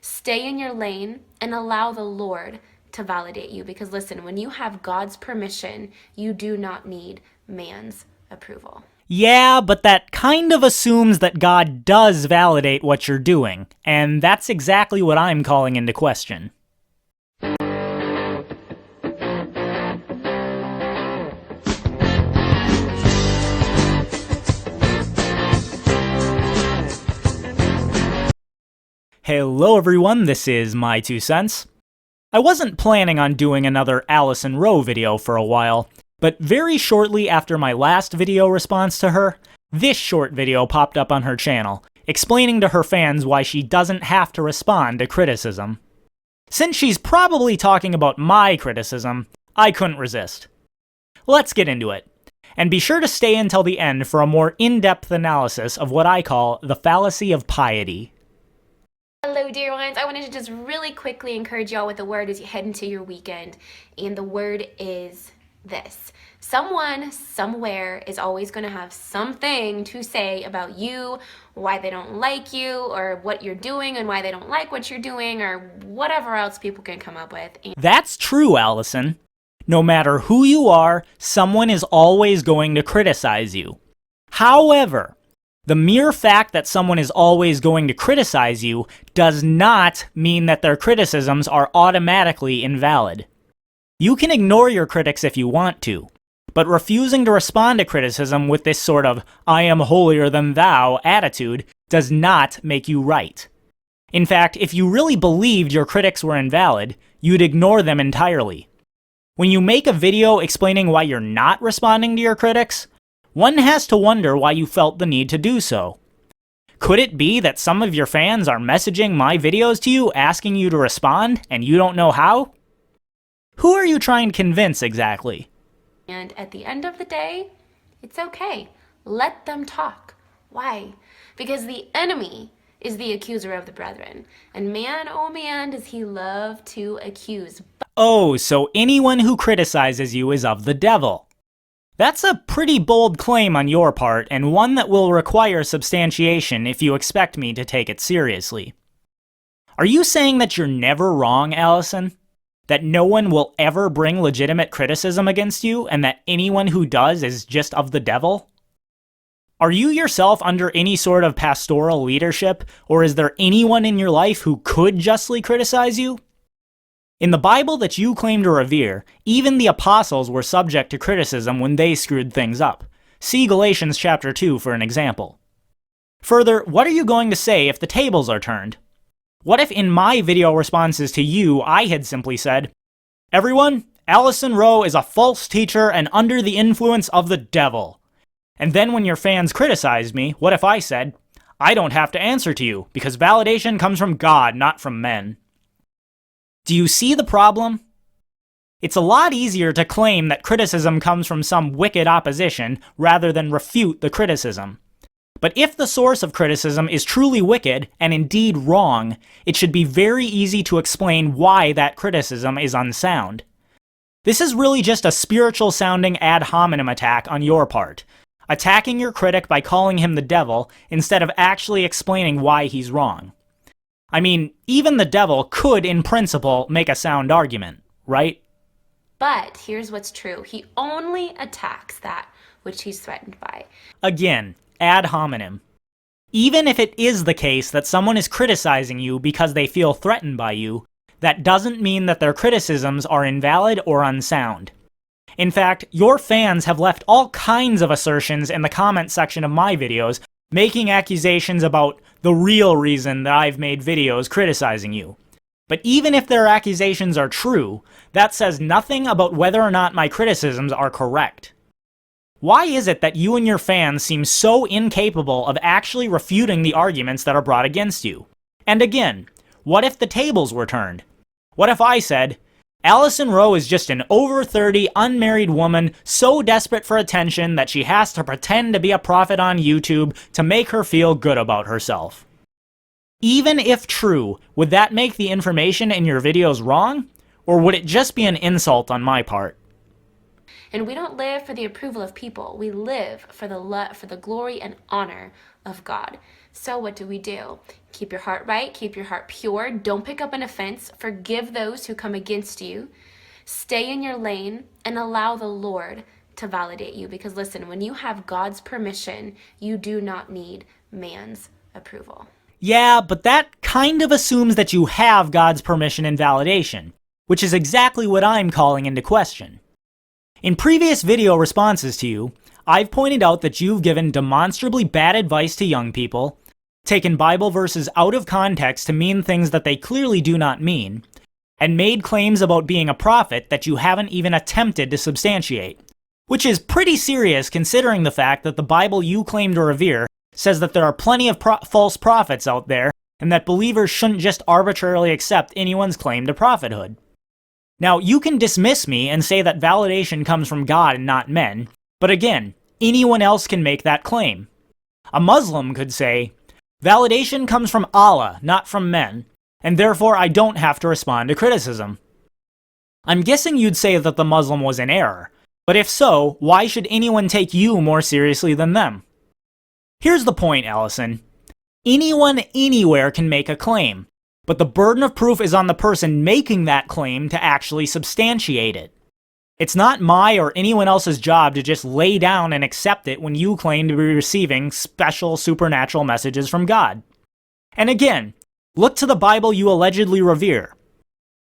Stay in your lane and allow the Lord to validate you. Because listen, when you have God's permission, you do not need man's approval. Yeah, but that kind of assumes that God does validate what you're doing, and that's exactly what I'm calling into question. Hello everyone, this is My Two Cents. I wasn't planning on doing another Allyson Rowe video for a while, but very shortly after my last video response to her, this short video popped up on her channel, explaining to her fans why she doesn't have to respond to criticism. Since she's probably talking about my criticism, I couldn't resist. Let's get into it, and be sure to stay until the end for a more in-depth analysis of what I call the Fallacy of Piety. Hello, dear ones. I wanted to just really quickly encourage y'all with a word as you head into your weekend. And the word is this. Someone, somewhere is always going to have something to say about you, why they don't like you, or what you're doing and why they don't like what you're doing, or whatever else people can come up with. That's true, Allyson. No matter who you are, someone is always going to criticize you. However, the mere fact that someone is always going to criticize you does not mean that their criticisms are automatically invalid. You can ignore your critics if you want to, but refusing to respond to criticism with this sort of "I am holier than thou" attitude does not make you right. In fact, if you really believed your critics were invalid, you'd ignore them entirely. When you make a video explaining why you're not responding to your critics, one has to wonder why you felt the need to do so. Could it be that some of your fans are messaging my videos to you asking you to respond and you don't know how? Who are you trying to convince exactly? And at the end of the day, it's okay. Let them talk. Why? Because the enemy is the accuser of the brethren. And man, oh man, does he love to accuse. Oh, so anyone who criticizes you is of the devil. That's a pretty bold claim on your part, and one that will require substantiation if you expect me to take it seriously. Are you saying that you're never wrong, Allyson? That no one will ever bring legitimate criticism against you, and that anyone who does is just of the devil? Are you yourself under any sort of pastoral leadership, or is there anyone in your life who could justly criticize you? In the Bible that you claim to revere, even the apostles were subject to criticism when they screwed things up. See Galatians chapter 2 for an example. Further, what are you going to say if the tables are turned? What if in my video responses to you, I had simply said, "Everyone, Allyson Rowe is a false teacher and under the influence of the devil." And then when your fans criticized me, what if I said, "I don't have to answer to you because validation comes from God, not from men"? Do you see the problem? It's a lot easier to claim that criticism comes from some wicked opposition rather than refute the criticism. But if the source of criticism is truly wicked and indeed wrong, it should be very easy to explain why that criticism is unsound. This is really just a spiritual-sounding ad hominem attack on your part, attacking your critic by calling him the devil instead of actually explaining why he's wrong. I mean, even the devil could, in principle, make a sound argument, right? But here's what's true. He only attacks that which he's threatened by. Again, ad hominem. Even if it is the case that someone is criticizing you because they feel threatened by you, that doesn't mean that their criticisms are invalid or unsound. In fact, your fans have left all kinds of assertions in the comment section of my videos, making accusations about the real reason that I've made videos criticizing you. But even if their accusations are true, that says nothing about whether or not my criticisms are correct. Why is it that you and your fans seem so incapable of actually refuting the arguments that are brought against you? And again, what if the tables were turned? What if I said, "Allyson Rowe is just an over 30 unmarried woman so desperate for attention that she has to pretend to be a prophet on YouTube to make her feel good about herself"? Even if true, would that make the information in your videos wrong? Or would it just be an insult on my part? And we don't live for the approval of people. We live for the glory and honor of God. So what do? Keep your heart right, keep your heart pure, don't pick up an offense, forgive those who come against you, stay in your lane, and allow the Lord to validate you. Because listen, when you have God's permission, you do not need man's approval. Yeah, but that kind of assumes that you have God's permission and validation, which is exactly what I'm calling into question. In previous video responses to you, I've pointed out that you've given demonstrably bad advice to young people, taken Bible verses out of context to mean things that they clearly do not mean, and made claims about being a prophet that you haven't even attempted to substantiate, which is pretty serious considering the fact that the Bible you claim to revere says that there are plenty of false prophets out there and that believers shouldn't just arbitrarily accept anyone's claim to prophethood. Now, you can dismiss me and say that validation comes from God and not men, but again, anyone else can make that claim. A Muslim could say, validation comes from Allah, not from men, and therefore I don't have to respond to criticism. I'm guessing you'd say that the Muslim was in error, but if so, why should anyone take you more seriously than them? Here's the point, Allyson. Anyone anywhere can make a claim, but the burden of proof is on the person making that claim to actually substantiate it. It's not my or anyone else's job to just lay down and accept it when you claim to be receiving special supernatural messages from God. And again, look to the Bible you allegedly revere.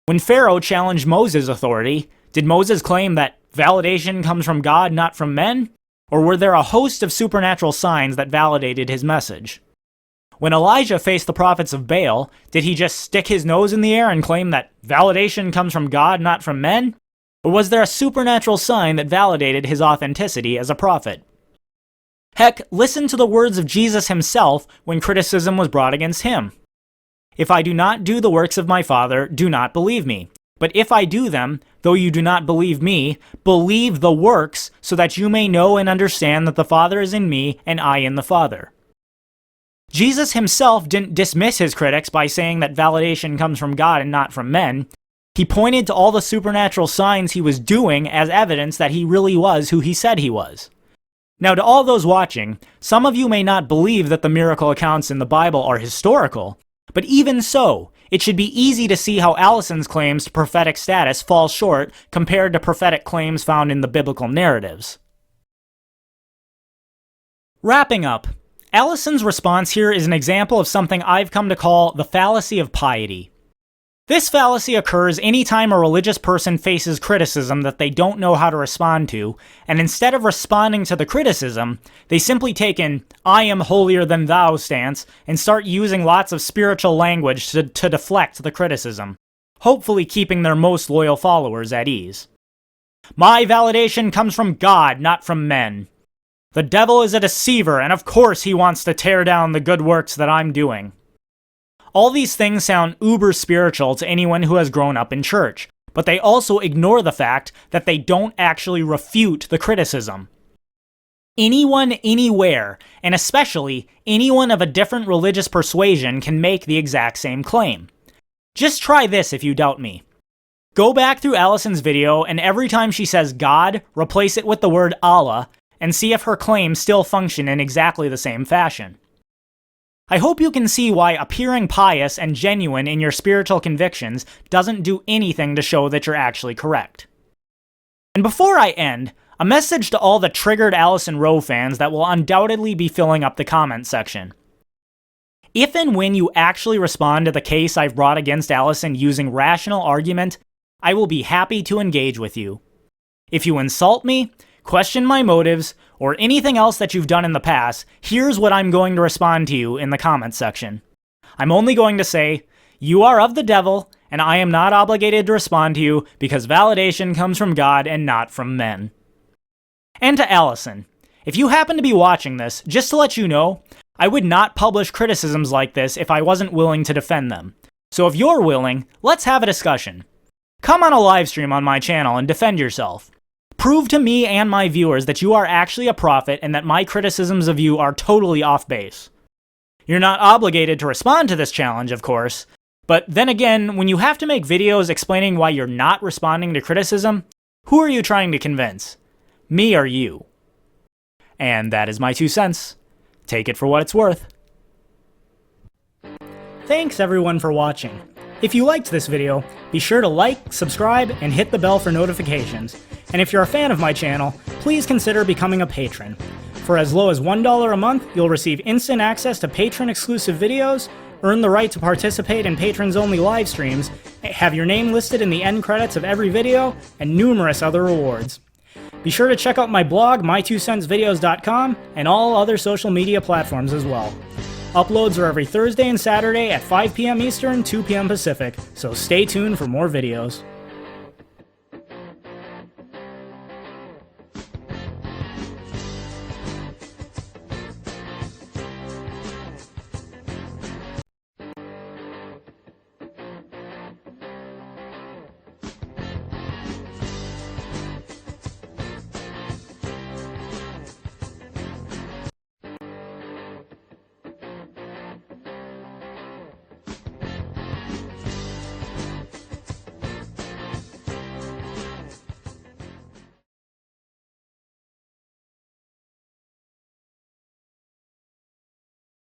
When Pharaoh challenged Moses' authority, did Moses claim that validation comes from God, not from men? Or were there a host of supernatural signs that validated his message? When Elijah faced the prophets of Baal, did he just stick his nose in the air and claim that validation comes from God, not from men? Or was there a supernatural sign that validated his authenticity as a prophet? Heck, listen to the words of Jesus himself when criticism was brought against him. If I do not do the works of my Father, do not believe me. But if I do them, though you do not believe me, believe the works, so that you may know and understand that the Father is in me and I in the Father. Jesus himself didn't dismiss his critics by saying that validation comes from God and not from men. He pointed to all the supernatural signs he was doing as evidence that he really was who he said he was. Now, to all those watching, some of you may not believe that the miracle accounts in the Bible are historical, but even so, it should be easy to see how Allyson's claims to prophetic status fall short compared to prophetic claims found in the biblical narratives. Wrapping up, Allyson's response here is an example of something I've come to call the fallacy of piety. This fallacy occurs anytime a religious person faces criticism that they don't know how to respond to, and instead of responding to the criticism, they simply take an "I am holier than thou" stance and start using lots of spiritual language to deflect the criticism, hopefully keeping their most loyal followers at ease. My validation comes from God, not from men. The devil is a deceiver, and of course he wants to tear down the good works that I'm doing. All these things sound uber spiritual to anyone who has grown up in church, but they also ignore the fact that they don't actually refute the criticism. Anyone, anywhere, and especially anyone of a different religious persuasion can make the exact same claim. Just try this if you doubt me. Go back through Allyson's video, and every time she says God, replace it with the word Allah, and see if her claims still function in exactly the same fashion. I hope you can see why appearing pious and genuine in your spiritual convictions doesn't do anything to show that you're actually correct. And before I end, a message to all the triggered Allyson Rowe fans that will undoubtedly be filling up the comment section. If and when you actually respond to the case I've brought against Allyson using rational argument, I will be happy to engage with you. If you insult me, question my motives, or anything else that you've done in the past, here's what I'm going to respond to you in the comments section. I'm only going to say, you are of the devil, and I am not obligated to respond to you because validation comes from God and not from men. And to Allyson, if you happen to be watching this, just to let you know, I would not publish criticisms like this if I wasn't willing to defend them. So if you're willing, let's have a discussion. Come on a live stream on my channel and defend yourself. Prove to me and my viewers that you are actually a prophet and that my criticisms of you are totally off base. You're not obligated to respond to this challenge, of course, but then again, when you have to make videos explaining why you're not responding to criticism, who are you trying to convince? Me or you? And that is my 2 cents. Take it for what it's worth. Thanks everyone for watching. If you liked this video, be sure to like, subscribe, and hit the bell for notifications. And if you're a fan of my channel, please consider becoming a patron. For as low as $1 a month, you'll receive instant access to patron-exclusive videos, earn the right to participate in patrons-only live streams, have your name listed in the end credits of every video, and numerous other rewards. Be sure to check out my blog, my2centsvideos.com, and all other social media platforms as well. Uploads are every Thursday and Saturday at 5 p.m. Eastern, 2 p.m. Pacific, so stay tuned for more videos.